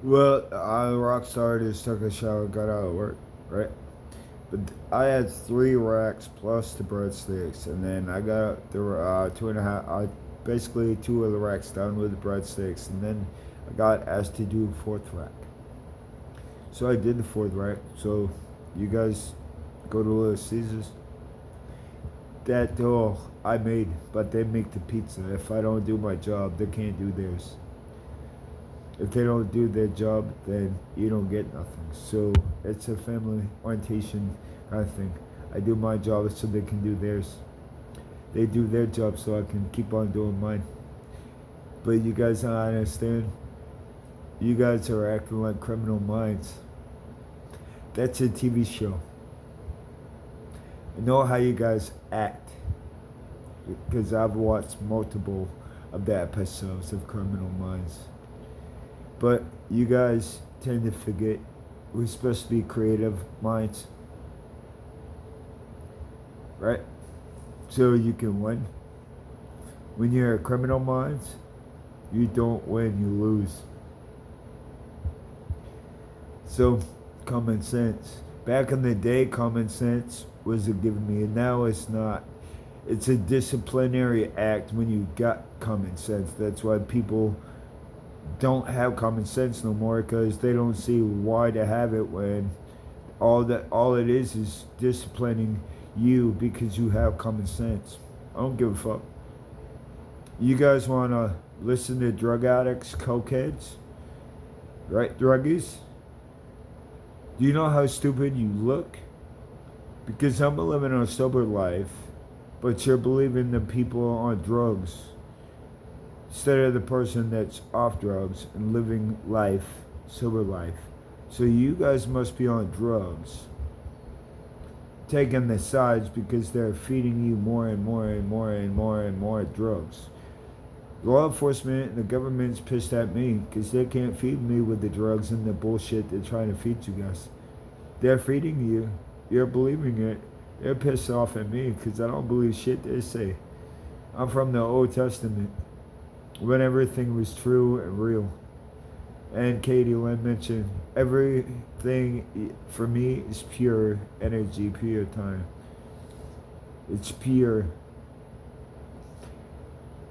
Well, I rock started, just took a shower, got out of work, right? But I had 3 racks plus the breadsticks, and then I got the two and a half. I basically 2 of the racks done with the breadsticks, and then I got asked to do a fourth rack. So I did the fourth rack. So you guys go to Little Caesars. That dough I made, but they make the pizza. If I don't do my job, they can't do theirs. If they don't do their job, then you don't get nothing. So it's a family orientation kind of thing. I do my job so they can do theirs. They do their job so I can keep on doing mine. But you guys don't understand. You guys are acting like criminal minds. That's a TV show. I know how you guys act because I've watched multiple of the episodes of Criminal Minds. But you guys tend to forget we're supposed to be creative minds, right? So you can win. When you're a criminal minds, you don't win, you lose. So, common sense. Back in the day, common sense was a given me, and now it's not. It's a disciplinary act when you got common sense. That's why people don't have common sense no more because they don't see why to have it when all it is disciplining you because you have common sense. I don't give a fuck. You guys want to listen to drug addicts, cokeheads, right? Druggies. Do you know how stupid you look? Because I'm living a sober life, but you're believing the people on drugs instead of the person that's off drugs and living life, sober life. So you guys must be on drugs, taking the sides because they're feeding you more and more and more and more and more drugs. Law enforcement and the government's pissed at me because they can't feed me with the drugs and the bullshit they're trying to feed you guys. They're feeding you. You're believing it. They're pissed off at me because I don't believe shit they say. I'm from the Old Testament when everything was true and real. And Katie Lynn mentioned everything for me is pure energy, pure time. It's pure.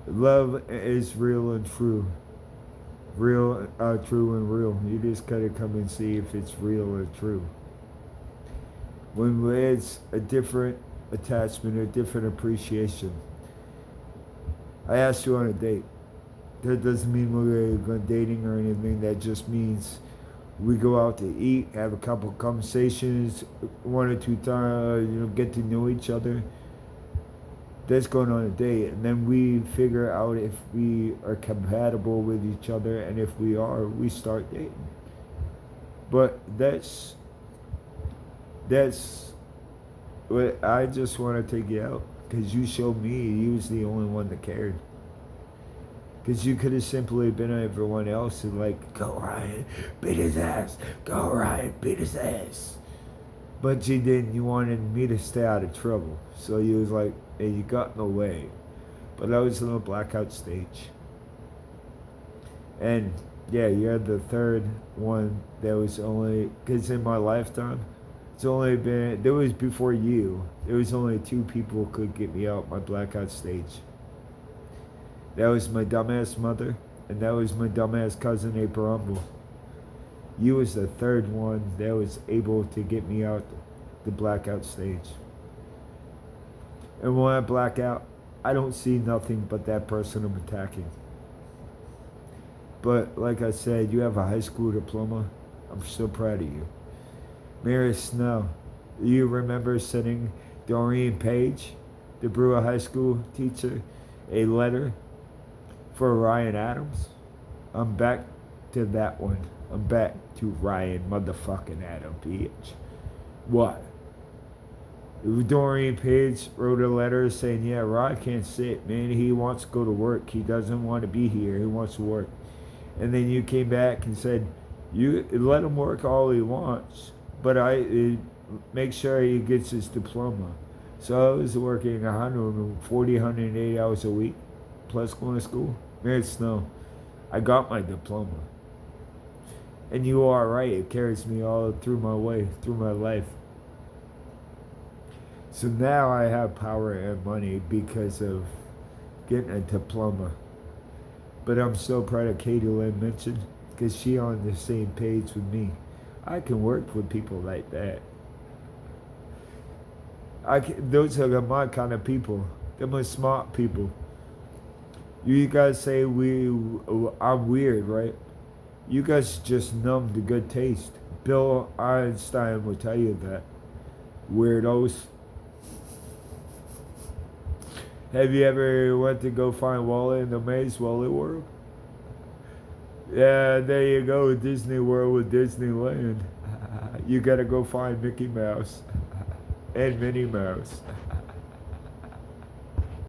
Love is real and true. Real, true and real. You just gotta come and see if it's real or true. When it's a different attachment, a different appreciation. I asked you on a date. That doesn't mean we're going dating or anything. That just means we go out to eat, have a couple conversations, 1 or 2 times, get to know each other. That's going on a date, and then we figure out if we are compatible with each other, and if we are, we start dating. But that's what I just want to take you out because you showed me you was the only one that cared. Because you could have simply been everyone else and like, go Ryan, beat his ass. Go Ryan, beat his ass. But you didn't. You wanted me to stay out of trouble. So you was like, hey, you got in the way. But I was in a blackout stage. And yeah, you're the third one that was only, because in my lifetime, it's only been, there was before you, there was only 2 people could get me out my blackout stage. That was my dumbass mother, and that was my dumbass cousin April Humble. You was the third one that was able to get me out the blackout stage. And when I black out, I don't see nothing but that person I'm attacking. But like I said, you have a high school diploma. I'm so proud of you. Mary Snow, you remember sending Doreen Page, the Brewer High School teacher, a letter for Ryan Adams? I'm back to that one. I'm back to Ryan motherfucking Adams, bitch. What? Doreen Page wrote a letter saying, yeah, Ryan can't sit, man. He wants to go to work. He doesn't want to be here. He wants to work. And then you came back and said, you let him work all he wants, but I make sure he gets his diploma. So I was working 140, 180 hours a week, plus going to school. Man, Snow, I got my diploma. And you are right, it carries me all through my way, through my life. So now I have power and money because of getting a diploma. But I'm so proud of Katie Lynn mentioned because she on the same page with me. I can work with people like that. Those are my kind of people. They're my smart people. You guys say I'm weird, right? You guys just numb the good taste. Bill Einstein will tell you that. Weirdos. Have you ever went to go find Wally in the Maze Wally World? Yeah, there you go, Disney World with Disneyland. You gotta go find Mickey Mouse and Minnie Mouse.